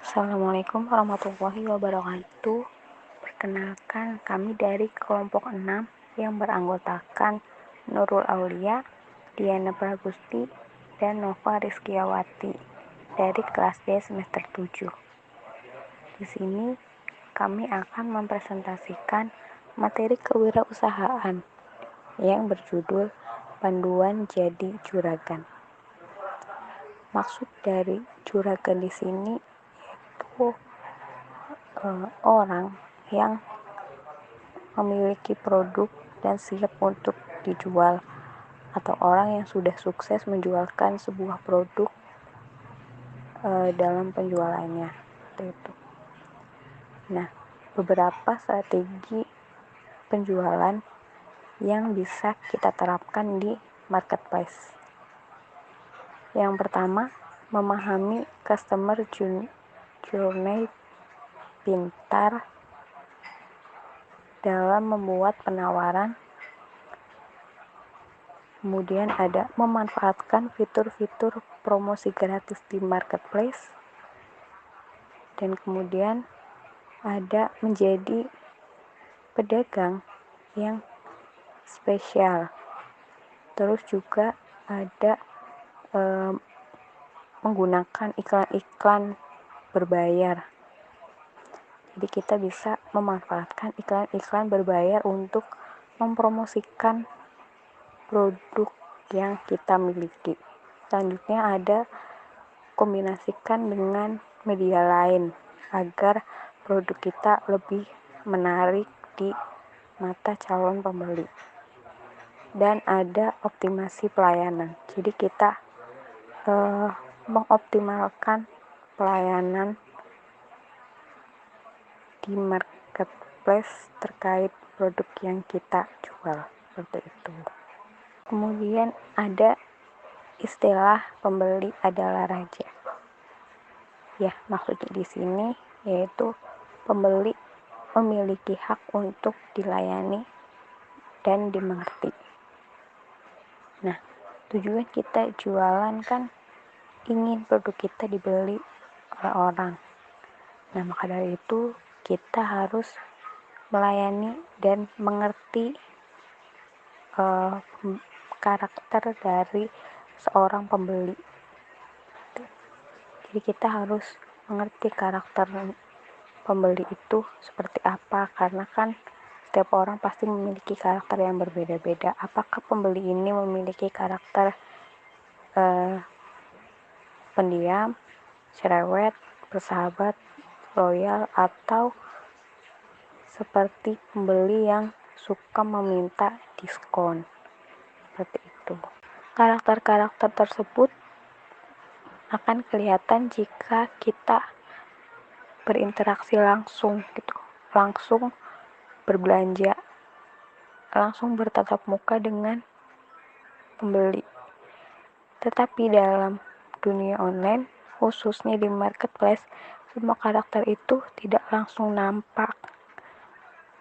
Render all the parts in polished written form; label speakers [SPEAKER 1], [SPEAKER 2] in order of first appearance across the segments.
[SPEAKER 1] Assalamualaikum warahmatullahi wabarakatuh. Perkenalkan, kami dari kelompok 6 yang beranggotakan Nurul Aulia, Diana Pragusti, dan Nova Rizkyawati dari kelas D semester 7. Di sini kami akan mempresentasikan materi kewirausahaan yang berjudul Panduan Jadi Juragan. Maksud dari juragan di sini yaitu orang yang memiliki produk dan siap untuk dijual, atau orang yang sudah sukses menjualkan sebuah produk dalam penjualannya. Itu. Nah, beberapa strategi penjualan yang bisa kita terapkan di marketplace. Yang pertama, memahami customer journey pintar dalam membuat penawaran. Kemudian ada memanfaatkan fitur-fitur promosi gratis di marketplace. Dan kemudian ada menjadi pedagang yang spesial. Terus juga ada menggunakan iklan-iklan berbayar. Jadi kita bisa memanfaatkan iklan-iklan berbayar untuk mempromosikan produk yang kita miliki. Selanjutnya ada kombinasikan dengan media lain agar produk kita lebih menarik di mata calon pembeli. Dan ada optimasi pelayanan. Jadi kita mengoptimalkan pelayanan di marketplace terkait produk yang kita jual, seperti itu. Kemudian ada istilah pembeli adalah raja. Ya, maksudnya di sini yaitu pembeli memiliki hak untuk dilayani dan dimengerti. Nah, tujuan kita jualan kan ingin produk kita dibeli oleh orang. Nah, maka dari itu kita harus melayani dan mengerti karakter dari seorang pembeli. Jadi kita harus mengerti karakter pembeli itu seperti apa, karena kan setiap orang pasti memiliki karakter yang berbeda-beda. Apakah pembeli ini memiliki karakter pendiam, cerewet, bersahabat, loyal, atau seperti pembeli yang suka meminta diskon, seperti itu. Karakter-karakter tersebut akan kelihatan jika kita berinteraksi langsung langsung berbelanja, langsung bertatap muka dengan pembeli. Tetapi dalam dunia online, khususnya di marketplace, semua karakter itu tidak langsung nampak.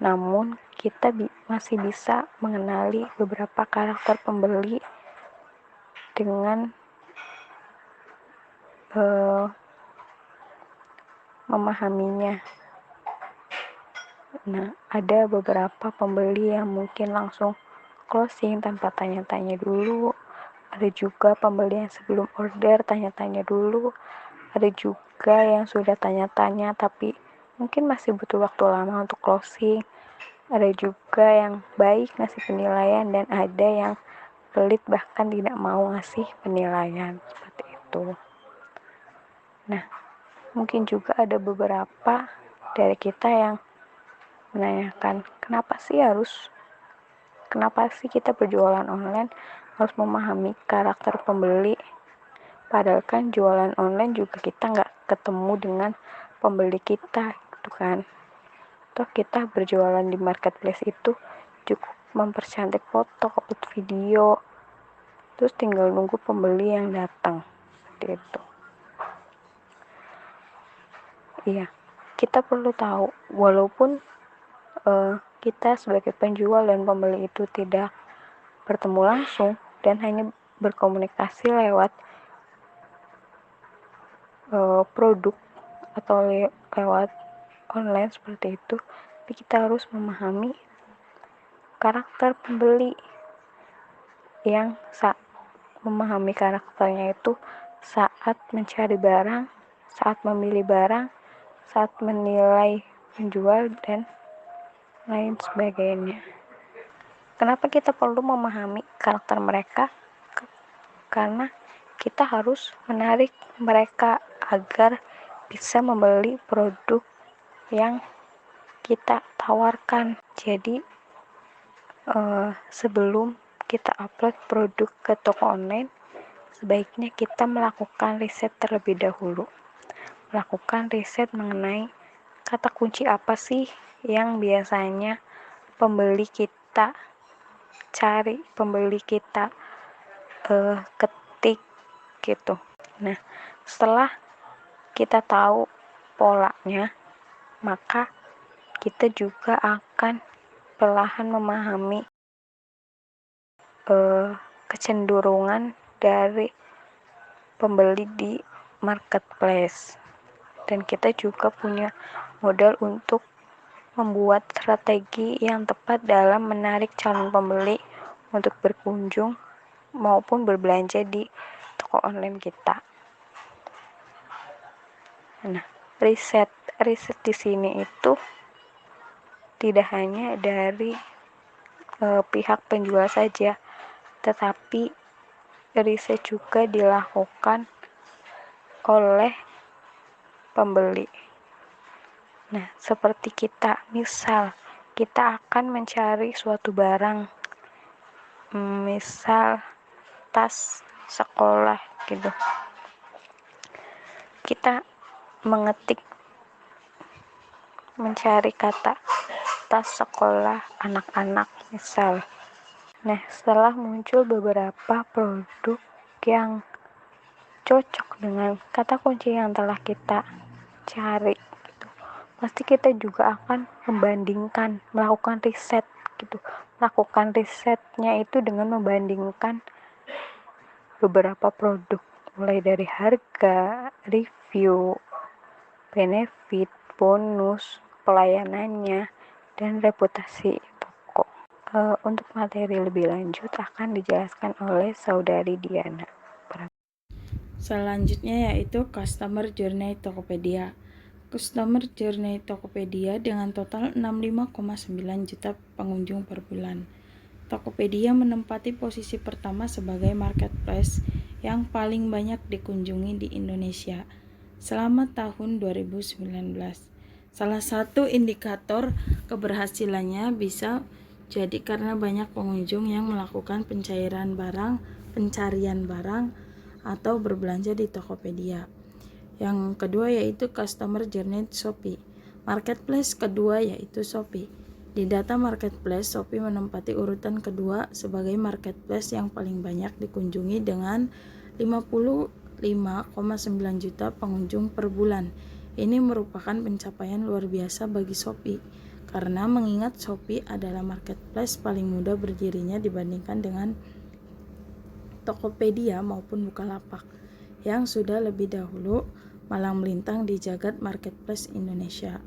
[SPEAKER 1] Namun, kita masih bisa mengenali beberapa karakter pembeli dengan memahaminya. Nah, ada beberapa pembeli yang mungkin langsung closing tanpa tanya-tanya dulu. Ada juga pembeli yang sebelum order tanya-tanya dulu. Ada juga yang sudah tanya-tanya tapi mungkin masih butuh waktu lama untuk closing. Ada juga yang baik ngasih penilaian, dan ada yang pelit bahkan tidak mau ngasih penilaian, seperti itu. Nah, mungkin juga ada beberapa dari kita yang menanyakan, kenapa sih kita berjualan online harus memahami karakter pembeli, padahal kan jualan online juga kita nggak ketemu dengan pembeli kita, gitu kan. Toh kita berjualan di marketplace itu cukup mempercantik foto, upload video, terus tinggal nunggu pembeli yang datang, seperti itu. Iya, kita perlu tahu, walaupun kita sebagai penjual dan pembeli itu tidak bertemu langsung dan hanya berkomunikasi lewat produk atau lewat online seperti itu, tapi kita harus memahami karakter pembeli yang memahami karakternya itu saat mencari barang, saat memilih barang, saat menilai penjual, dan lain sebagainya. Kenapa kita perlu memahami karakter mereka? Karena kita harus menarik mereka agar bisa membeli produk yang kita tawarkan. Jadi sebelum kita upload produk ke toko online, sebaiknya kita melakukan riset terlebih dahulu. Melakukan riset mengenai kata kunci apa sih yang biasanya pembeli kita cari, pembeli kita ketik gitu. Nah, setelah kita tahu polanya, maka kita juga akan perlahan memahami kecenderungan dari pembeli di marketplace, dan kita juga punya modal untuk membuat strategi yang tepat dalam menarik calon pembeli untuk berkunjung maupun berbelanja di toko online kita. Nah, riset di sini itu tidak hanya dari pihak penjual saja, tetapi riset juga dilakukan oleh pembeli. Nah, seperti misal kita akan mencari suatu barang, misal tas sekolah gitu. Kita mencari kata tas sekolah anak-anak misal. Nah, setelah muncul beberapa produk yang cocok dengan kata kunci yang telah kita cari gitu, pasti kita juga akan melakukan riset gitu. Melakukan risetnya itu dengan membandingkan beberapa produk, mulai dari harga, review, benefit, bonus, pelayanannya, dan reputasi toko. Untuk materi lebih lanjut akan dijelaskan oleh Saudari Diana.
[SPEAKER 2] Selanjutnya yaitu Customer Journey Tokopedia. Customer Journey Tokopedia dengan total 65,9 juta pengunjung per bulan. Tokopedia menempati posisi pertama sebagai marketplace yang paling banyak dikunjungi di Indonesia selama tahun 2019. Salah satu indikator keberhasilannya bisa jadi karena banyak pengunjung yang melakukan pencarian barang atau berbelanja di Tokopedia. Yang kedua yaitu Customer Journey Shopee. Marketplace kedua yaitu Shopee. Di data marketplace, Shopee menempati urutan kedua sebagai marketplace yang paling banyak dikunjungi dengan 55,9 juta pengunjung per bulan. Ini merupakan pencapaian luar biasa bagi Shopee, karena mengingat Shopee adalah marketplace paling mudah berdirinya dibandingkan dengan Tokopedia maupun Bukalapak yang sudah lebih dahulu malang melintang di jagat marketplace Indonesia.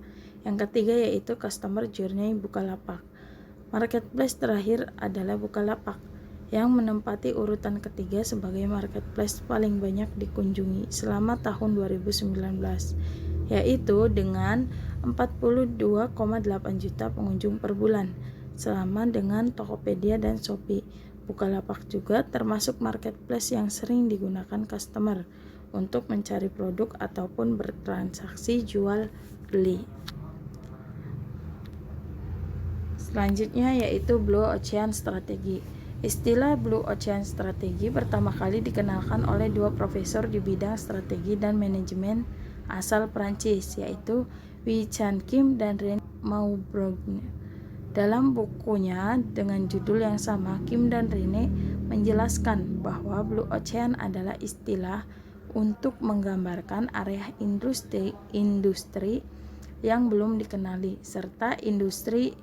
[SPEAKER 2] Yang ketiga yaitu Customer Journey Bukalapak. Marketplace terakhir adalah Bukalapak yang menempati urutan ketiga sebagai marketplace paling banyak dikunjungi selama tahun 2019, yaitu dengan 42,8 juta pengunjung per bulan, sama dengan Tokopedia dan Shopee. Bukalapak juga termasuk marketplace yang sering digunakan customer untuk mencari produk ataupun bertransaksi jual beli. Selanjutnya yaitu Blue Ocean Strategy. Istilah Blue Ocean Strategy pertama kali dikenalkan oleh dua profesor di bidang strategi dan manajemen asal Prancis, yaitu Wei Chan Kim dan René Maubourgne. Dalam bukunya dengan judul yang sama, Kim dan René menjelaskan bahwa Blue Ocean adalah istilah untuk menggambarkan area industri yang belum dikenali, serta industri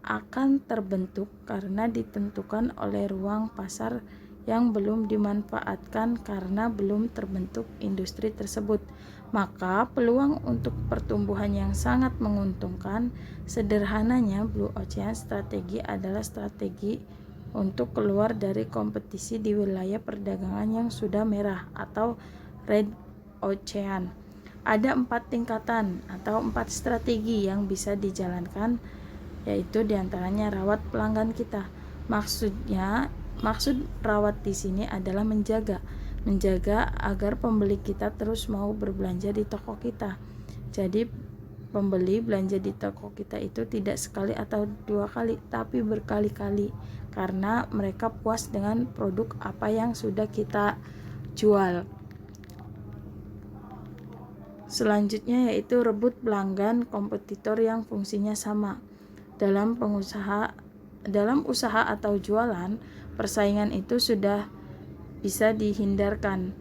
[SPEAKER 2] akan terbentuk karena ditentukan oleh ruang pasar yang belum dimanfaatkan karena belum terbentuk industri tersebut. Maka peluang untuk pertumbuhan yang sangat menguntungkan. Sederhananya, Blue Ocean Strategy adalah strategi untuk keluar dari kompetisi di wilayah perdagangan yang sudah merah atau Red Ocean. Ada 4 tingkatan atau 4 strategi yang bisa dijalankan, yaitu diantaranya rawat pelanggan kita. Maksud rawat di sini adalah menjaga agar pembeli kita terus mau berbelanja di toko kita. Jadi pembeli belanja di toko kita itu tidak sekali atau 2 kali, tapi berkali-kali, karena mereka puas dengan produk apa yang sudah kita jual. Selanjutnya yaitu rebut pelanggan kompetitor yang fungsinya sama. Dalam usaha atau jualan, persaingan itu sudah bisa dihindarkan.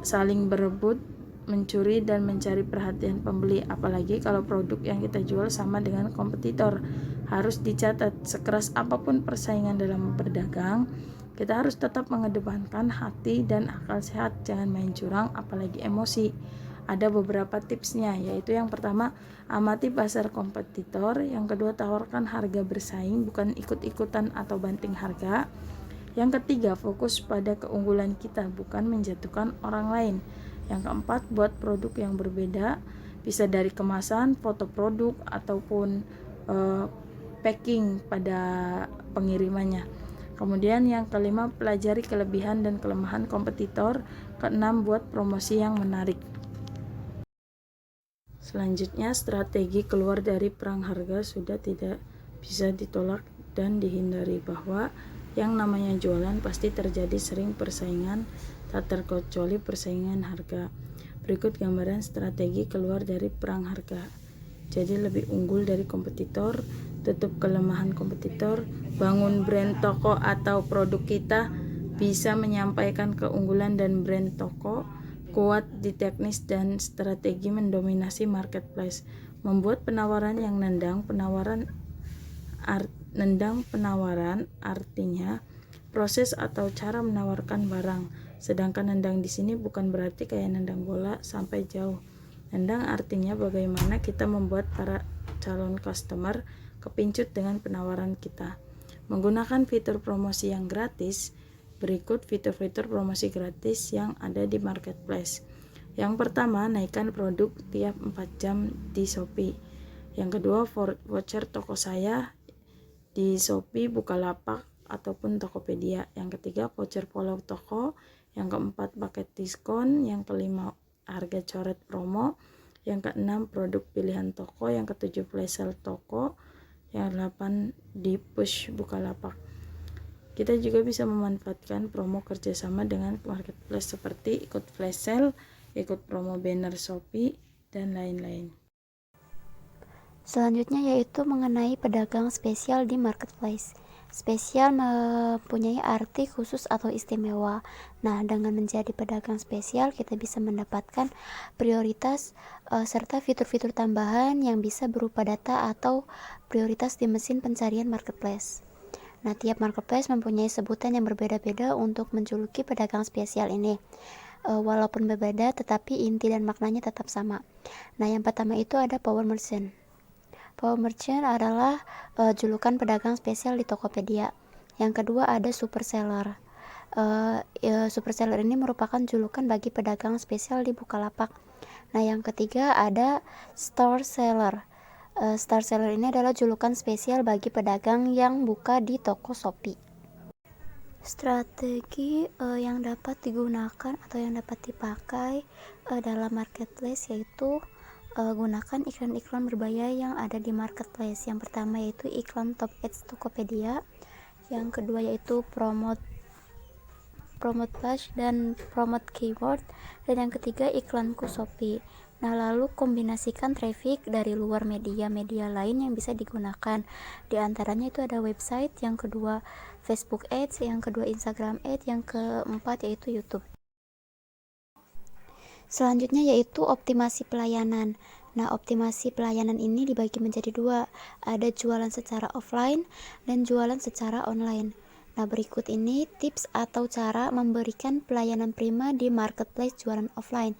[SPEAKER 2] Saling berebut, mencuri dan mencari perhatian pembeli, apalagi kalau produk yang kita jual sama dengan kompetitor. Harus dicatat, sekeras apapun persaingan dalam berdagang, kita harus tetap mengedepankan hati dan akal sehat, jangan main curang apalagi emosi. Ada beberapa tipsnya, yaitu yang pertama, amati pasar kompetitor. Yang kedua, tawarkan harga bersaing, bukan ikut-ikutan atau banting harga. Yang ketiga, fokus pada keunggulan kita, bukan menjatuhkan orang lain. Yang keempat, buat produk yang berbeda, bisa dari kemasan, foto produk, ataupun packing pada pengirimannya. Kemudian yang kelima, pelajari kelebihan dan kelemahan kompetitor. Keenam, buat promosi yang menarik. Selanjutnya, strategi keluar dari perang harga sudah tidak bisa ditolak dan dihindari, bahwa yang namanya jualan pasti terjadi sering persaingan, tak terkecuali persaingan harga. Berikut gambaran strategi keluar dari perang harga. Jadi lebih unggul dari kompetitor, tutup kelemahan kompetitor, bangun brand toko atau produk kita, bisa menyampaikan keunggulan dan brand toko, kuat di teknis dan strategi mendominasi marketplace, membuat penawaran yang nendang. Penawaran artinya proses atau cara menawarkan barang. Sedangkan nendang di sini bukan berarti kayak nendang bola sampai jauh. Nendang artinya bagaimana kita membuat para calon customer kepincut dengan penawaran kita. Menggunakan fitur promosi yang gratis. Berikut fitur-fitur promosi gratis yang ada di marketplace. Yang pertama, naikkan produk tiap 4 jam di Shopee. Yang kedua, voucher toko saya di Shopee, Bukalapak, ataupun Tokopedia. Yang ketiga, voucher follow toko. Yang keempat, paket diskon. Yang kelima, harga coret promo. Yang keenam, produk pilihan toko. Yang ketujuh, flash sale toko. Yang delapan, di push Bukalapak. Kita juga bisa memanfaatkan promo kerjasama dengan marketplace seperti ikut flash sale, ikut promo banner Shopee, dan lain-lain.
[SPEAKER 3] Selanjutnya yaitu mengenai pedagang spesial di marketplace. Spesial mempunyai arti khusus atau istimewa. Nah, dengan menjadi pedagang spesial, kita bisa mendapatkan prioritas serta fitur-fitur tambahan yang bisa berupa data atau prioritas di mesin pencarian marketplace. Nah, tiap marketplace mempunyai sebutan yang berbeda-beda untuk menjuluki pedagang spesial ini. Walaupun berbeda, tetapi inti dan maknanya tetap sama. Nah, yang pertama itu ada Power Merchant. Power Merchant adalah julukan pedagang spesial di Tokopedia. Yang kedua ada Super Seller. Super Seller ini merupakan julukan bagi pedagang spesial di Bukalapak. Nah, yang ketiga ada Star Seller. Star Seller ini adalah julukan spesial bagi pedagang yang buka di toko Shopee. Strategi yang dapat digunakan atau yang dapat dipakai dalam marketplace yaitu gunakan iklan-iklan berbayar yang ada di marketplace. Yang pertama yaitu iklan Top Ads Tokopedia. Yang kedua yaitu promote push dan promote keyword. Dan yang ketiga iklanku Shopee. Nah, lalu kombinasikan traffic dari luar media-media lain yang bisa digunakan. Di antaranya itu ada website, yang kedua Facebook Ads, yang kedua Instagram Ads, yang keempat yaitu YouTube. Selanjutnya yaitu optimasi pelayanan. Nah, optimasi pelayanan ini dibagi menjadi dua. Ada jualan secara offline dan jualan secara online. Nah, berikut ini tips atau cara memberikan pelayanan prima di marketplace jualan offline.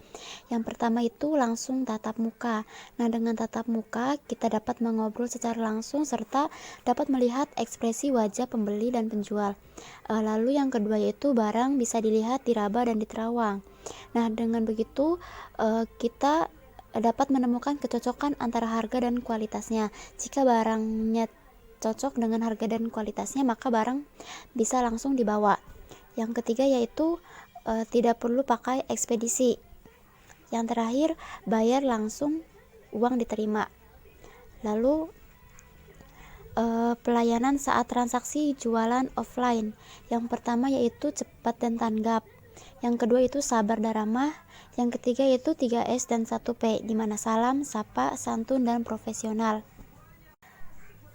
[SPEAKER 3] Yang pertama itu langsung tatap muka. Nah, dengan tatap muka kita dapat mengobrol secara langsung serta dapat melihat ekspresi wajah pembeli dan penjual. Lalu yang kedua yaitu barang bisa dilihat, diraba dan diterawang. Nah, dengan begitu kita dapat menemukan kecocokan antara harga dan kualitasnya. Jika barangnya cocok dengan harga dan kualitasnya, maka barang bisa langsung dibawa. Yang ketiga yaitu tidak perlu pakai ekspedisi. Yang terakhir, bayar langsung, uang diterima. Lalu pelayanan saat transaksi jualan offline. Yang pertama yaitu cepat dan tanggap. Yang kedua itu sabar dan ramah. Yang ketiga yaitu 3S dan 1P, di mana salam, sapa, santun dan profesional.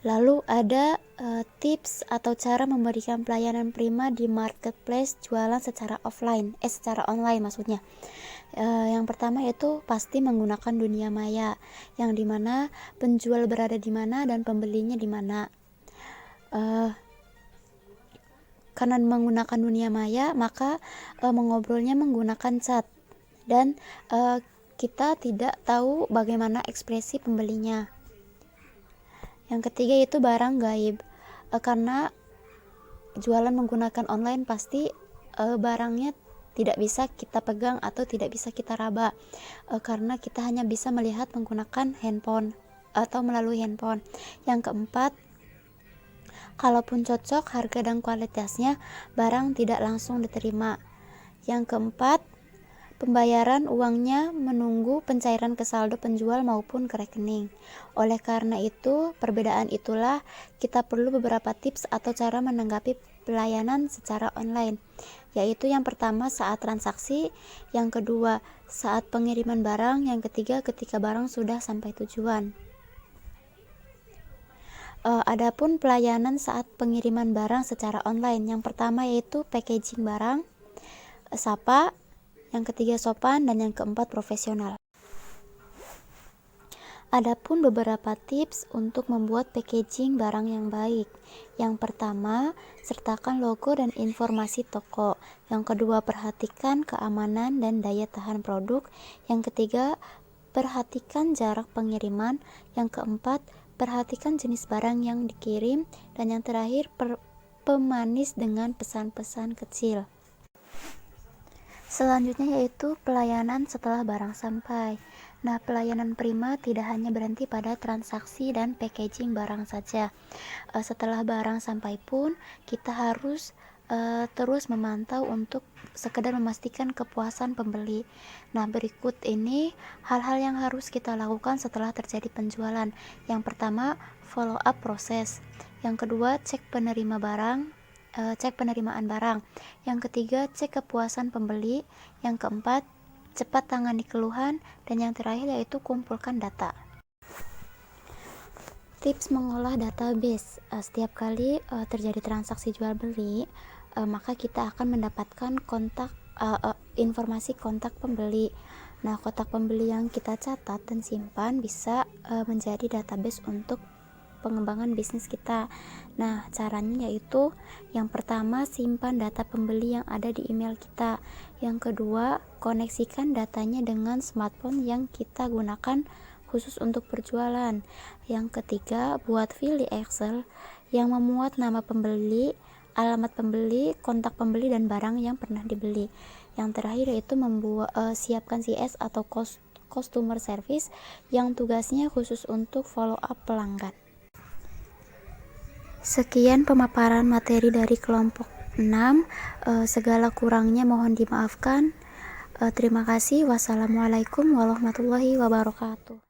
[SPEAKER 3] Lalu ada tips atau cara memberikan pelayanan prima di marketplace jualan secara online maksudnya. Yang pertama yaitu pasti menggunakan dunia maya, yang dimana penjual berada di mana dan pembelinya di mana. Karena menggunakan dunia maya, maka mengobrolnya menggunakan chat dan kita tidak tahu bagaimana ekspresi pembelinya. Yang ketiga itu barang gaib, karena jualan menggunakan online pasti barangnya tidak bisa kita pegang atau tidak bisa kita raba, karena kita hanya bisa melihat menggunakan handphone atau melalui handphone. Yang keempat, kalaupun cocok harga dan kualitasnya, barang tidak langsung diterima. Yang keempat, pembayaran uangnya menunggu pencairan ke saldo penjual maupun ke rekening. Oleh karena itu, perbedaan itulah kita perlu beberapa tips atau cara menanggapi pelayanan secara online, yaitu yang pertama saat transaksi, yang kedua saat pengiriman barang, yang ketiga ketika barang sudah sampai tujuan. Adapun pelayanan saat pengiriman barang secara online, yang pertama yaitu packaging barang, sapa, yang ketiga sopan, dan yang keempat profesional. Adapun beberapa tips untuk membuat packaging barang yang baik. Yang pertama, sertakan logo dan informasi toko. Yang kedua, perhatikan keamanan dan daya tahan produk. Yang ketiga, perhatikan jarak pengiriman. Yang keempat, perhatikan jenis barang yang dikirim. Dan yang terakhir, pemanis dengan pesan-pesan kecil. Selanjutnya yaitu pelayanan setelah barang sampai. Nah, pelayanan prima tidak hanya berhenti pada transaksi dan packaging barang saja. Setelah barang sampai pun kita harus terus memantau untuk sekedar memastikan kepuasan pembeli. Nah, berikut ini hal-hal yang harus kita lakukan setelah terjadi penjualan. Yang pertama, follow up proses. Yang kedua, cek penerimaan barang. Yang ketiga, cek kepuasan pembeli. Yang keempat, cepat tangani keluhan. Dan yang terakhir yaitu kumpulkan data. Tips mengolah database. Setiap kali terjadi transaksi jual beli, maka kita akan mendapatkan informasi kontak pembeli. Nah, kontak pembeli yang kita catat dan simpan bisa menjadi database untuk pengembangan bisnis kita. Nah, caranya yaitu yang pertama, simpan data pembeli yang ada di email kita. Yang kedua, koneksikan datanya dengan smartphone yang kita gunakan khusus untuk berjualan. Yang ketiga, buat file di Excel yang memuat nama pembeli, alamat pembeli, kontak pembeli, dan barang yang pernah dibeli. Yang terakhir yaitu siapkan CS atau customer service yang tugasnya khusus untuk follow up pelanggan. Sekian pemaparan materi dari kelompok 6. Segala kurangnya mohon dimaafkan. Terima kasih. Wassalamualaikum warahmatullahi wabarakatuh.